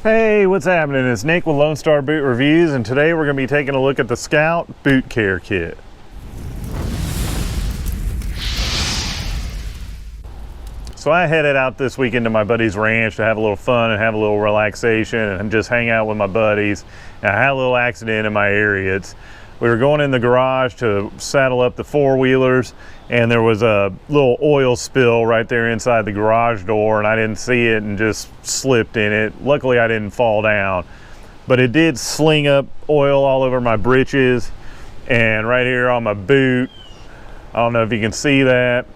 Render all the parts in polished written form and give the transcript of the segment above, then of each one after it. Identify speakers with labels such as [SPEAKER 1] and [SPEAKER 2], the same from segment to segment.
[SPEAKER 1] Hey, what's happening? It's Nick with Lone Star Boot Reviews, and today we're going to be taking a look at the Scout Boot Care Kit. So I headed out this weekend to my buddy's ranch to have a little fun and have a little relaxation and just hang out with my buddies. And I had a little accident in my area. We were going in the garage to saddle up the four-wheelers, and there was a little oil spill right there inside the garage door, and I didn't see it and just slipped in it. Luckily I didn't fall down, but it did sling up oil all over my britches and right here on my boot. I don't know if you can see that,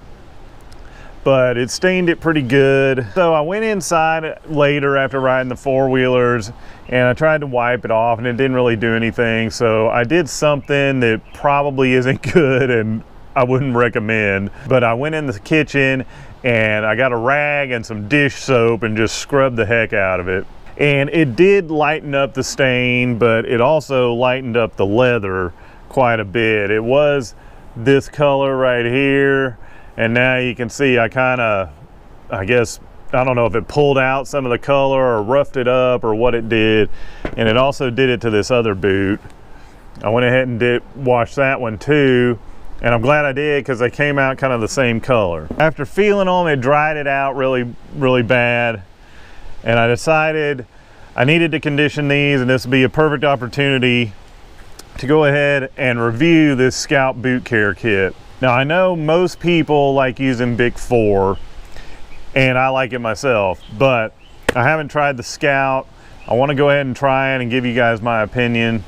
[SPEAKER 1] but it stained it pretty good. So I went inside later after riding the four-wheelers and I tried to wipe it off and it didn't really do anything. So I did something that probably isn't good and I wouldn't recommend. But I went in the kitchen and I got a rag and some dish soap and just scrubbed the heck out of it. And it did lighten up the stain, but it also lightened up the leather quite a bit. It was this color right here. And now you can see I don't know if it pulled out some of the color or roughed it up or what it did. And it also did it to this other boot. I went ahead and washed that one too. And I'm glad I did because they came out kind of the same color. After feeling them, it dried it out really bad. And I decided I needed to condition these, and this would be a perfect opportunity to go ahead and review this Scout Boot Care Kit. Now I know most people like using Bic 4, and I like it myself, but I haven't tried the Scout. I want to go ahead and try it and give you guys my opinion.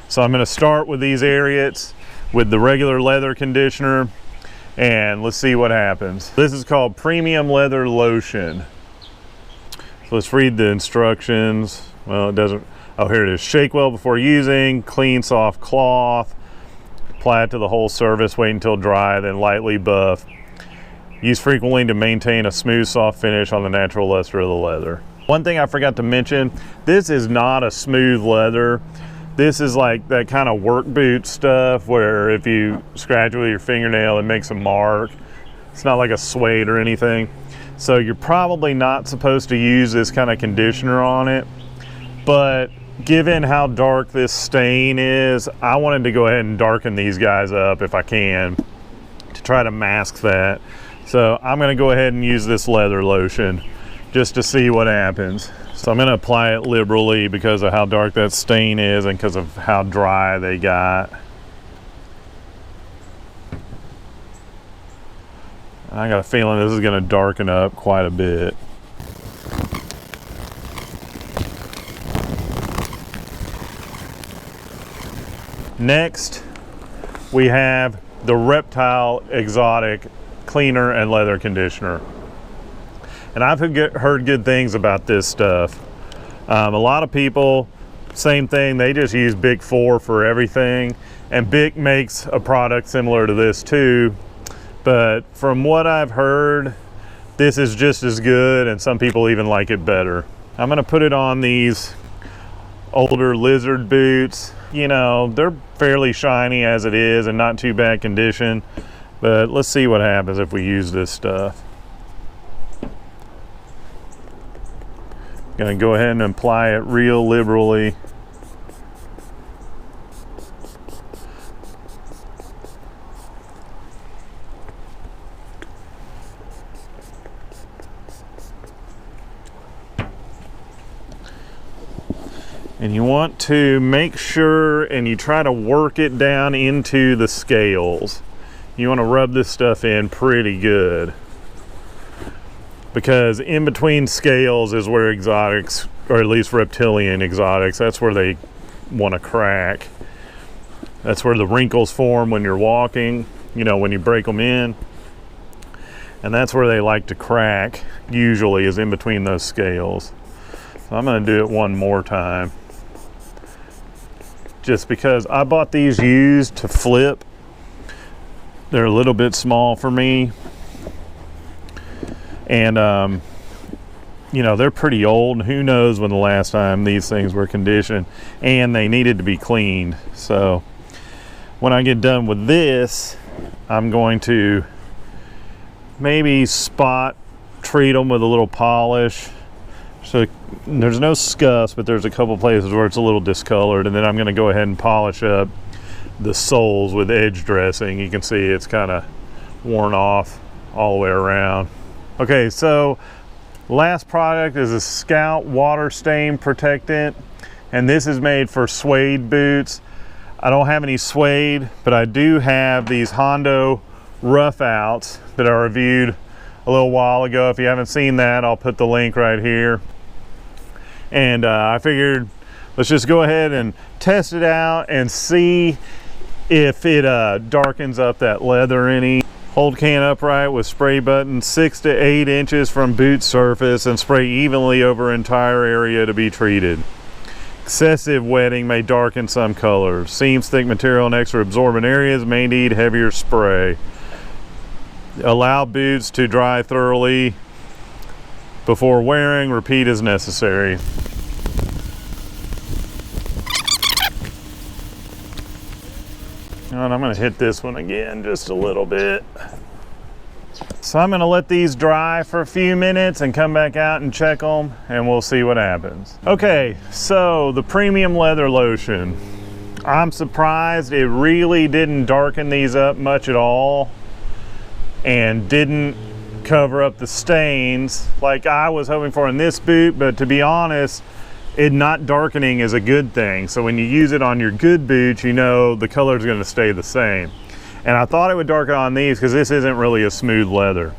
[SPEAKER 1] So I'm going to start with these areas with the regular leather conditioner, and let's see what happens. This is called Premium Leather Lotion. So let's read the instructions. Well, it doesn't. Oh, here it is. Shake well before using, clean soft cloth. Apply it to the whole surface, wait until dry, then lightly buff. Use frequently to maintain a smooth, soft finish on the natural luster of the leather. One thing I forgot to mention, this is not a smooth leather. This is like that kind of work boot stuff where if you scratch with your fingernail, it makes a mark. It's not like a suede or anything. So you're probably not supposed to use this kind of conditioner on it, but given how dark this stain is, I wanted to go ahead and darken these guys up if I can to try to mask that. So I'm going to go ahead and use this leather lotion just to see what happens. So I'm going to apply it liberally because of how dark that stain is and because of how dry they got. I got a feeling this is going to darken up quite a bit. Next, we have the Reptile Exotic Cleaner and Leather Conditioner. And I've heard good things about this stuff. A lot of people, same thing, they just use Bic 4 for everything. And Bic makes a product similar to this too. But from what I've heard, this is just as good, and some people even like it better. I'm gonna put it on these older Lizard boots. You know, they're fairly shiny as it is and not too bad condition, but let's see what happens if we use this stuff. Gonna go ahead and apply it real liberally. And you want to make sure and you try to work it down into the scales. You want to rub this stuff in pretty good, because in between scales is where exotics, or at least reptilian exotics, that's where they want to crack. That's where the wrinkles form when you're walking, you know, when you break them in. And that's where they like to crack, usually, is in between those scales. So I'm going to do it one more time. Just because I bought these used to flip. They're a little bit small for me. And, you know, they're pretty old. Who knows when the last time these things were conditioned. And they needed to be cleaned. So when I get done with this, I'm going to maybe spot treat them with a little polish. So there's no scuffs, but there's a couple places where it's a little discolored, and then I'm going to go ahead and polish up the soles with edge dressing. You can see it's kind of worn off all the way around. Okay, so last product is a Scout water stain protectant, and this is made for suede boots. I don't have any suede, but I do have these Hondo Roughouts that I reviewed a little while ago. If you haven't seen that, I'll put the link right here. And I figured let's just go ahead and test it out and see if it darkens up that leather any. Hold can upright with spray button 6 to 8 inches from boot surface and spray evenly over entire area to be treated. Excessive wetting may darken some colors. Seams, thick material, and extra absorbent areas may need heavier spray. Allow boots to dry thoroughly before wearing. Repeat as necessary. And I'm going to hit this one again just a little bit. So I'm going to let these dry for a few minutes and come back out and check them, and we'll see what happens. Okay, so the premium leather lotion. I'm surprised it really didn't darken these up much at all and didn't cover up the stains like I was hoping for in this boot, but to be honest, it not darkening is a good thing. So when you use it on your good boots, you know the color is going to stay the same. And I thought it would darken on these because this isn't really a smooth leather.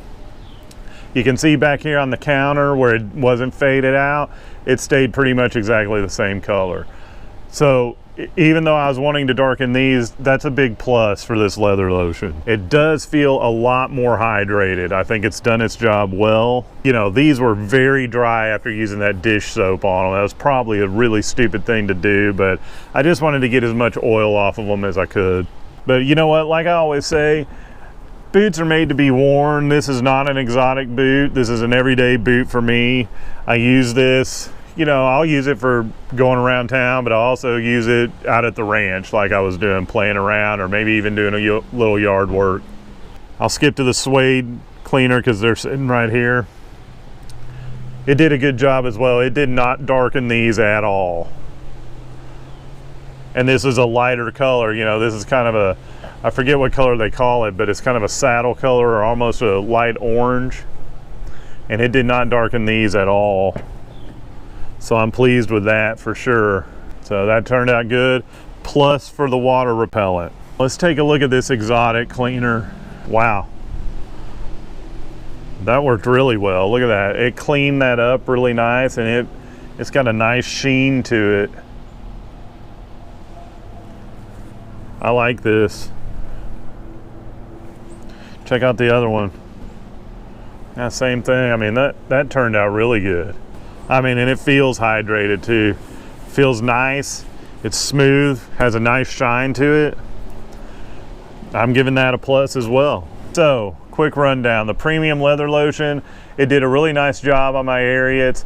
[SPEAKER 1] You can see back here on the counter where it wasn't faded out, it stayed pretty much exactly the same color. So even though I was wanting to darken these, that's a big plus for this leather lotion. It does feel a lot more hydrated. I think it's done its job well. You know, these were very dry after using that dish soap on them. That was probably a really stupid thing to do, but I just wanted to get as much oil off of them as I could. But you know what, like I always say, boots are made to be worn. This is not an exotic boot. This is an everyday boot for me. I use this, you know, I'll use it for going around town, but I also use it out at the ranch like I was doing, playing around, or maybe even doing a little yard work. I'll skip to the suede cleaner because they're sitting right here. It did a good job as well. It did not darken these at all. And this is a lighter color, you know, this is kind of a, I forget what color they call it, but it's kind of a saddle color or almost a light orange. And it did not darken these at all. So I'm pleased with that for sure. So that turned out good. Plus for the water repellent. Let's take a look at this exotic cleaner. Wow. That worked really well. Look at that. It cleaned that up really nice, and it's got a nice sheen to it. I like this. Check out the other one. Yeah, same thing. I mean, that turned out really good. I mean, and it feels hydrated too. Feels nice. It's smooth, has a nice shine to it. I'm giving that a plus as well. So, quick rundown. The premium leather lotion, it did a really nice job on my area. It's,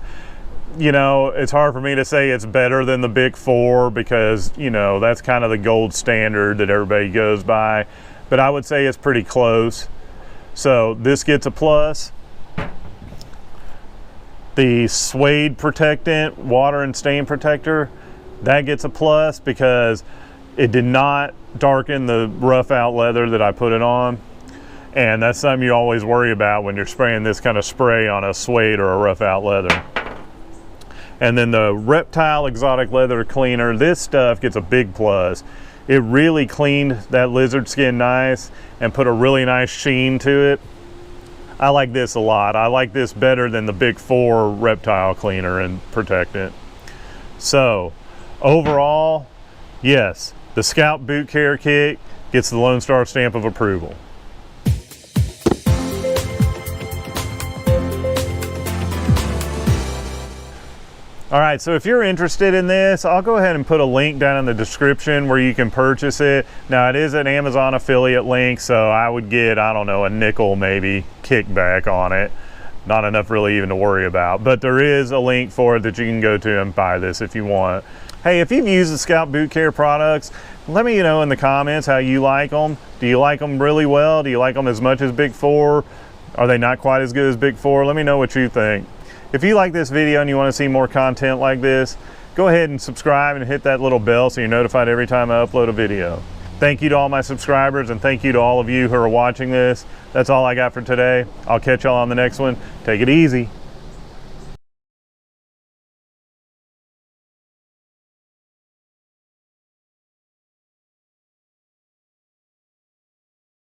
[SPEAKER 1] you know, it's hard for me to say it's better than the big four because, you know, that's kind of the gold standard that everybody goes by. But I would say it's pretty close. So this gets a plus. The suede protectant, water and stain protector, that gets a plus because it did not darken the Roughout leather that I put it on. And that's something you always worry about when you're spraying this kind of spray on a suede or a Roughout leather. And then the Reptile Exotic Leather Cleaner, this stuff gets a big plus. It really cleaned that lizard skin nice and put a really nice sheen to it. I like this a lot. I like this better than the big four Reptile Cleaner and Protectant. So, overall, yes, the Scout Boot Care Kit gets the Lone Star stamp of approval. All right, so if you're interested in this, I'll go ahead and put a link down in the description where you can purchase it. Now, it is an Amazon affiliate link, so I would get, I don't know, a nickel maybe kickback on it. Not enough really even to worry about, but there is a link for it that you can go to and buy this if you want. Hey, if you've used the Scout Boot Care products, let me know in the comments how you like them. Do you like them really well? Do you like them as much as Big Four? Are they not quite as good as Big Four? Let me know what you think. If you like this video and you want to see more content like this, go ahead and subscribe and hit that little bell so you're notified every time I upload a video. Thank you to all my subscribers, and thank you to all of you who are watching this. That's all I got for today. I'll catch y'all on the next one. Take it easy.